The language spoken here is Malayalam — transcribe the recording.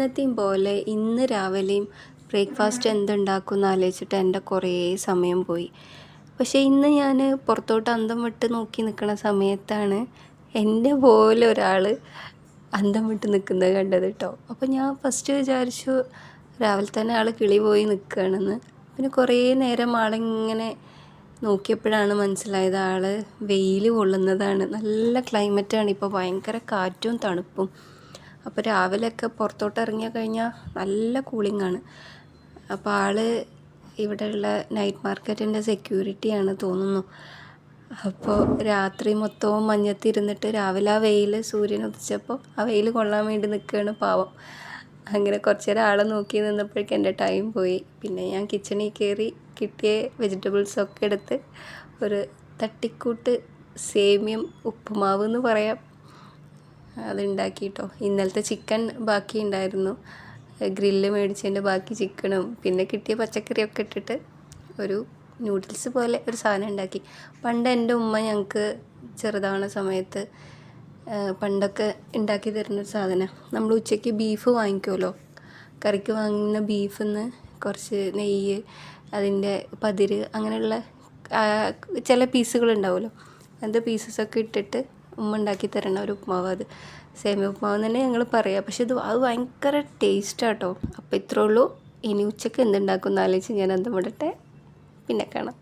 എന്നത്തെയും പോലെ ഇന്ന് രാവിലെയും ബ്രേക്ക്ഫാസ്റ്റ് എന്തുണ്ടാക്കുമെന്ന് ആലോചിച്ചിട്ട് എൻ്റെ കുറേ സമയം പോയി. പക്ഷേ ഇന്ന് ഞാൻ പുറത്തോട്ട് അന്തം വിട്ട് നോക്കി നിൽക്കുന്ന സമയത്താണ് എൻ്റെ പോലെ ഒരാൾ അന്തം വിട്ട് നിൽക്കുന്നത് കണ്ടത് കേട്ടോ. അപ്പോൾ ഞാൻ ഫസ്റ്റ് വിചാരിച്ചു രാവിലെ തന്നെ ആൾ കിളി പോയി നിൽക്കുകയാണെന്ന്. പിന്നെ കുറേ നേരം ആളിങ്ങനെ നോക്കിയപ്പോഴാണ് മനസ്സിലായത് ആൾ വെയിൽ കൊള്ളുന്നതാണ്. നല്ല ക്ലൈമറ്റാണ് ഇപ്പോൾ, ഭയങ്കര കാറ്റും തണുപ്പും. അപ്പോൾ രാവിലെയൊക്കെ പുറത്തോട്ട് ഇറങ്ങി കഴിഞ്ഞാൽ നല്ല കൂളിംഗാണ്. അപ്പോൾ ആൾ ഇവിടെയുള്ള നൈറ്റ് മാർക്കറ്റിൻ്റെ സെക്യൂരിറ്റിയാണ് തോന്നുന്നു. അപ്പോൾ രാത്രി മൊത്തവും മഞ്ഞത്തിരുന്നിട്ട് രാവിലെ ആ വെയിൽ സൂര്യൻ ഉദിച്ചപ്പോൾ ആ വെയിൽ കൊള്ളാൻ വേണ്ടി നിൽക്കുകയാണ് പാവം. അങ്ങനെ കുറച്ച് നേരം ആളെ നോക്കി നിന്നപ്പോഴേക്കും എൻ്റെ ടൈം പോയി. പിന്നെ ഞാൻ കിച്ചണിൽ കയറി കിട്ടിയ വെജിറ്റബിൾസൊക്കെ എടുത്ത് ഒരു തട്ടിക്കൂട്ട് സേമിയം ഉപ്പുമാവ് എന്ന് പറയാം, അതുണ്ടാക്കി കേട്ടോ. ഇന്നലത്തെ ചിക്കൻ ബാക്കി ഉണ്ടായിരുന്നു, ഗ്രില്ല് മേടിച്ചതിൻ്റെ ബാക്കി ചിക്കനും പിന്നെ കിട്ടിയ പച്ചക്കറിയൊക്കെ ഇട്ടിട്ട് ഒരു നൂഡിൽസ് പോലെ ഒരു സാധനം ഉണ്ടാക്കി. പണ്ട് എൻ്റെ ഉമ്മ ഞങ്ങൾക്ക് ചെറുതാവുന്ന സമയത്ത് പണ്ടൊക്കെ ഉണ്ടാക്കി തരുന്നൊരു സാധനം, നമ്മൾ ഉച്ചയ്ക്ക് ബീഫ് വാങ്ങിക്കുമല്ലോ, കറിക്ക് വാങ്ങുന്ന ബീഫിൽ നിന്ന് കുറച്ച് നെയ്യ്, അതിൻ്റെ പതിര്, അങ്ങനെയുള്ള ചില പീസുകളുണ്ടാവുമല്ലോ, അങ്ങനത്തെ പീസസൊക്കെ ഇട്ടിട്ട് ഉമ്മ ഉണ്ടാക്കി തരണ ഒരു ഉപ്മാവ്. അത് സേമിയ ഉപ്മാവ് തന്നെ ഞങ്ങൾ പറയാം. പക്ഷെ അത് ഭയങ്കര ടേസ്റ്റാട്ടോ. അപ്പോൾ ഇത്രേ ഉള്ളൂ. ഇനി ഉച്ചയ്ക്ക് എന്തുണ്ടാക്കും എന്ന് ആലോചിച്ച് ഞാൻ അന്തം വിടട്ടെ, പിന്നെ കാണാം.